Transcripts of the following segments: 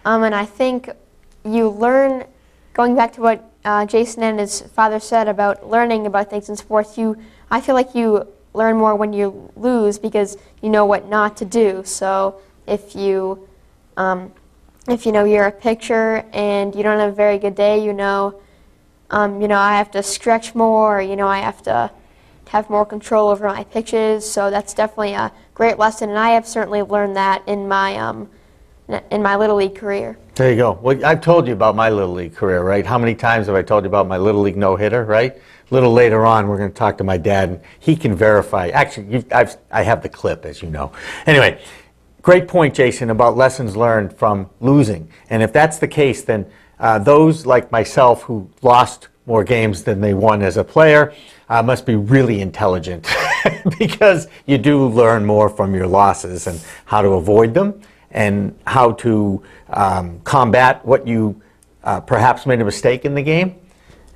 And I think you learn, going back to what Jason and his father said about learning about things in sports, I feel like you learn more when you lose because you know what not to do. So if you know you're a pitcher and you don't have a very good day, I have to stretch more, I have to have more control over my pitches. So that's definitely a great lesson, and I have certainly learned that in my Little League career. There you go. Well, I've told you about my Little League career, right? How many times have I told you about my Little League no-hitter, right? A little later on, we're going to talk to my dad, and he can verify. Actually, I have the clip, as you know. Anyway, great point, Jason, about lessons learned from losing. And if that's the case, then those like myself who lost more games than they won as a player must be really intelligent because you do learn more from your losses and how to avoid them and how to combat what you perhaps made a mistake in the game.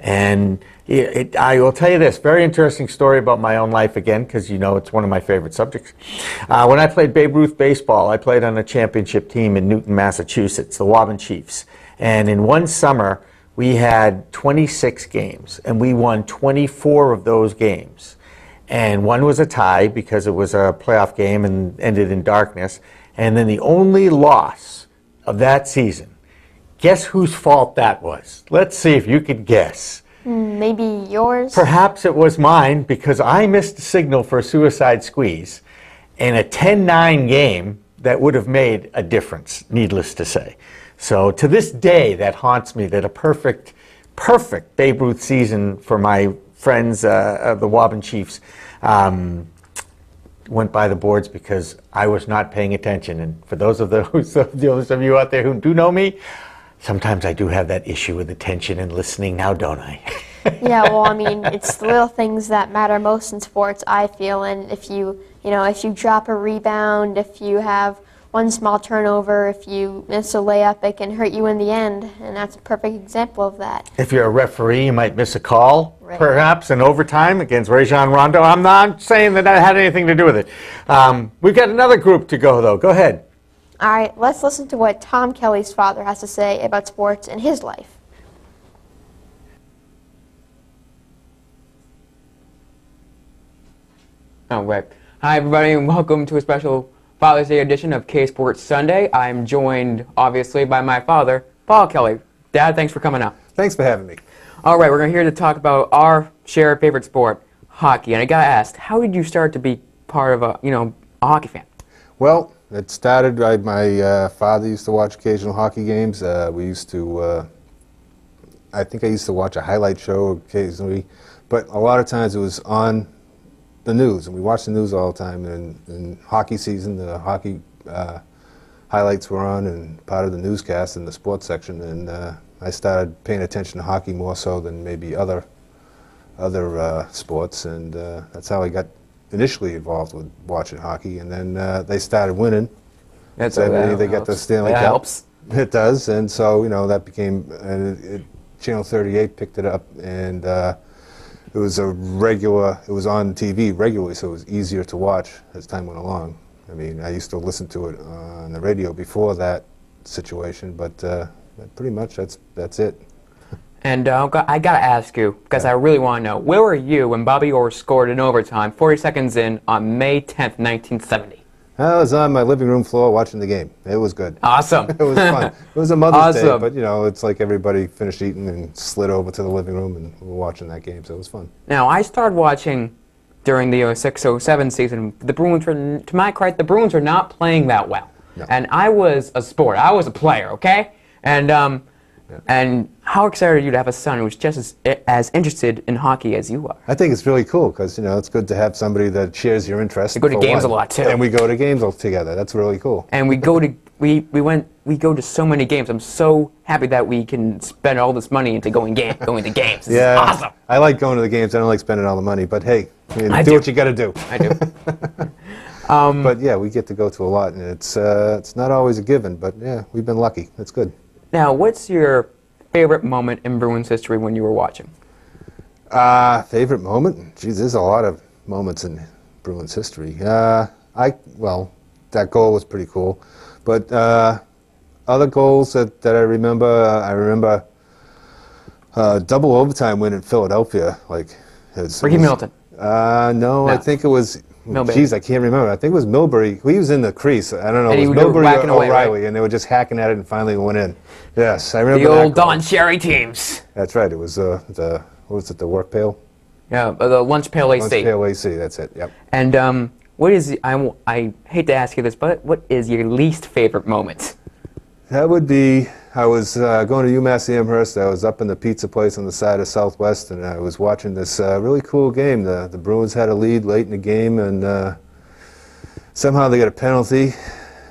And I will tell you this, very interesting story about my own life again, because it's one of my favorite subjects. When I played Babe Ruth baseball, I played on a championship team in Newton, Massachusetts, the Woburn Chiefs. And in one summer, we had 26 games, and we won 24 of those games. And one was a tie because it was a playoff game and ended in darkness. And then the only loss of that season, guess whose fault that was? Let's see if you could guess. Maybe yours? Perhaps it was mine because I missed a signal for a suicide squeeze in a 10-9 game that would have made a difference, needless to say. So to this day, that haunts me that a perfect Babe Ruth season for my friends of the Woburn Chiefs went by the boards because I was not paying attention. And for those of you out there who do know me, sometimes I do have that issue with attention and listening now, don't I? Yeah, well, I mean, it's the little things that matter most in sports, I feel. And if you drop a rebound, if you have one small turnover, if you miss a layup, it can hurt you in the end. And that's a perfect example of that. If you're a referee, you might miss a call, right, perhaps, in overtime against Rajon Rondo. I'm not saying that had anything to do with it. We've got another group to go, though. Go ahead. All right, let's listen to what Tom Kelly's father has to say about sports in his life. All right. Hi, everybody, and welcome to a special Father's Day edition of K-Sports Sunday. I'm joined, obviously, by my father, Paul Kelly. Dad, thanks for coming out. Thanks for having me. All right, we're here to talk about our shared favorite sport, hockey. And I got asked, how did you start to be part of a hockey fan? Well, it started, my father used to watch occasional hockey games. We used to, I think I used to watch a highlight show occasionally, but a lot of times it was on the news, and we watched the news all the time. And in hockey season, the hockey highlights were on and part of the newscast in the sports section, and I started paying attention to hockey more so than maybe other sports, and that's how I got initially involved with watching hockey. And then they started winning. That's they got the Stanley Cup. Helps. It does, and so that became Channel 38 picked it up, and it was a regular. It was on TV regularly, so it was easier to watch as time went along. I mean, I used to listen to it on the radio before that situation, but pretty much that's it. And I got to ask you, because I really want to know, where were you when Bobby Orr scored in overtime, 40 seconds in, on May 10th, 1970? I was on my living room floor watching the game. It was good. Awesome. It was fun. It was a Mother's Day, Awesome. but it's like everybody finished eating and slid over to the living room and we were watching that game, so it was fun. Now, I started watching during the 06-07 season. The Bruins were, to my credit, the Bruins were not playing that well. No. And I was a sport. I was a player, okay? And how excited are you to have a son who's just as interested in hockey as you are? I think it's really cool because it's good to have somebody that shares your interest. We go to games a lot too, and we go to games all together. That's really cool. And we go to so many games. I'm so happy that we can spend all this money into going to games. This is awesome. I like going to the games. I don't like spending all the money, but hey, do what you got to do. I do. But yeah, we get to go to a lot, and it's not always a given. But yeah, we've been lucky. That's good. Now, what's your favorite moment in Bruins history when you were watching? Favorite moment? Geez, there's a lot of moments in Bruins history. Well, that goal was pretty cool, but other goals that I remember double overtime win in Philadelphia. Like, Ricky Milton. No, I think it was. Milbury. Geez, I can't remember. I think it was Milbury. He was in the crease. I don't know. And it was they were Milbury whacking or away, O'Reilly, right? and they were just hacking at it, and finally it went in. Yes, I remember The that old goal. Don Cherry teams. That's right. It was what was it? The work pail. Yeah, the lunch pail AC. Lunch pail AC. That's it. Yep. And what is, I hate to ask you this, but what is your least favorite moment? That would be, I was going to UMass Amherst. I was up in the pizza place on the side of Southwest, and I was watching this really cool game. The Bruins had a lead late in the game, and somehow they got a penalty.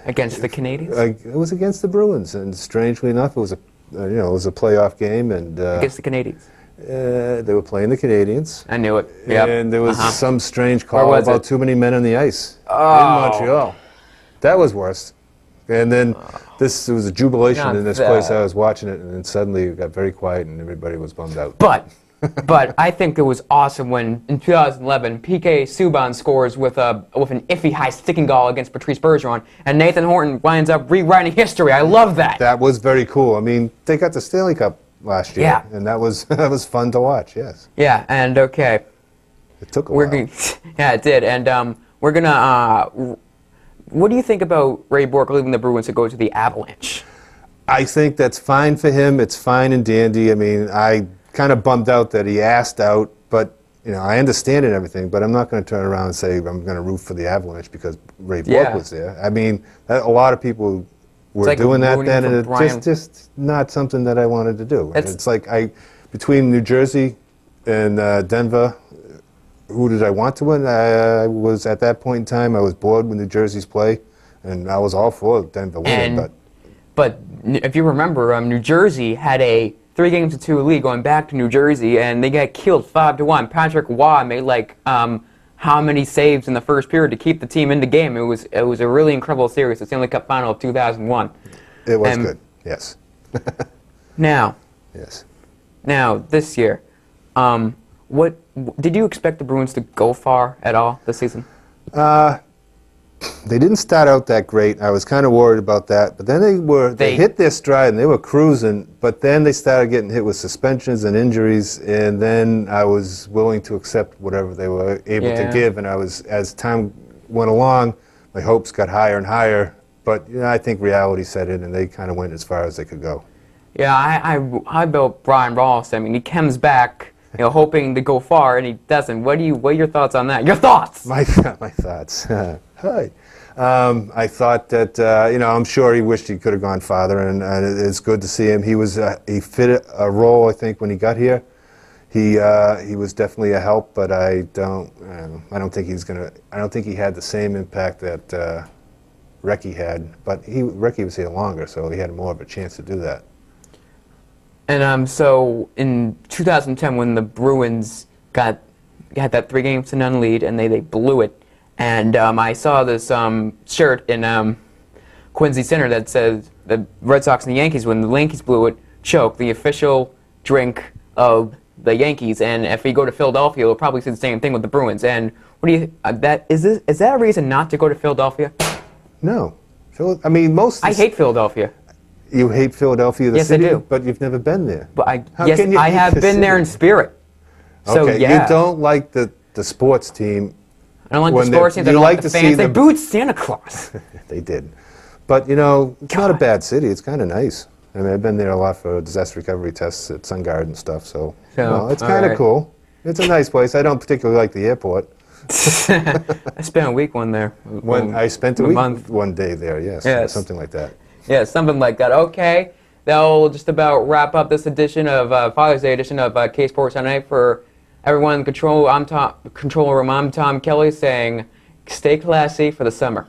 Against the Canadians? It was against the Bruins, and strangely enough, it was a it was a playoff game, and Against the Canadians. they were playing the Canadians. I knew it. Yep. And there was some strange Where call was about it? too many men on the ice in Oh. Montreal. That was worse. And then there was a jubilation Not in this place. that. I was watching it, and then suddenly it got very quiet, and everybody was bummed out. But I think it was awesome when, in 2011, PK Subban scores with an iffy high sticking goal against Patrice Bergeron, and Nathan Horton winds up rewriting history. I love that. That was very cool. I mean, they got the Stanley Cup last year, Yeah. and that was that was fun to watch. Yes, Yeah, and okay. it took a We're while. going yeah, it did. And we're going to, what do you think about Ray Bourque leaving the Bruins to go to the Avalanche? I think that's fine for him. It's fine and dandy. I mean, I kind of bummed out that he asked out, but I understand it and everything. But I'm not going to turn around and say I'm going to root for the Avalanche because Ray Bourque Yeah. was there. I mean, a lot of people were like doing that rooting then, for and it's Brian- just not something that I wanted to do. And It's- it's like between New Jersey and Denver. Who did I want to win? I was at that point in time. I was bored with New Jersey's play, and I was all for Denver winning. And- But if you remember, New Jersey had a 3-2 lead going back to New Jersey, and they got killed 5-1. Patrick Waugh made how many saves in the first period to keep the team in the game. It was a really incredible series. The Stanley Cup final of 2001. it was And- good. Yes, Now, yes. this year, what did you expect the Bruins to go far at all this season? They didn't start out that great. I was kind of worried about that, but then they hit their stride and they were cruising. But then they started getting hit with suspensions and injuries, and then I was willing to accept whatever they were able Yeah. to give. And as time went along, my hopes got higher and higher. But I think reality set in, and they kind of went as far as they could go. Yeah, I built Brian Ross. I mean, he comes back, hoping to go far, and he doesn't. What are your thoughts on that? Your thoughts? My thoughts. Hi. I thought that I'm sure he wished he could have gone farther, and it's good to see him. He fit a role, I think, when he got here. He was definitely a help, but I don't think I don't think he had the same impact that Recchi had. But Recchi was here longer, so he had more of a chance to do that. And so in 2010, when the Bruins had that 3-0 lead, and they blew it, and I saw this shirt in Quincy Center that says the Red Sox and the Yankees, when the Yankees blew it, choked, the official drink of the Yankees. And if we go to Philadelphia, we'll probably see the same thing with the Bruins. And what do you is that a reason not to go to Philadelphia? No. I mean, I hate Philadelphia. You hate Philadelphia, the Yes, I city? do. But you've never been there. But How can you I hate have the been there city? in spirit. So Okay, yeah. you don't like the sports team. I don't like when the sports teams. I you don't like like the to see fans. They them- booed Santa Claus. They did. But, it's not a God. bad city. It's kind of nice. I mean, I've been there a lot for disaster recovery tests at SunGard and stuff, so it's all kind of right. cool. It's a nice place. I don't particularly like the airport. I spent a week one there. When I spent a week, one day there, yes, Yes. something like that. Yeah, something like that. Okay, that'll just about wrap up this edition of Father's Day edition of K Sports Sunday. For everyone in control room, I'm Tom Kelly saying, stay classy for the summer.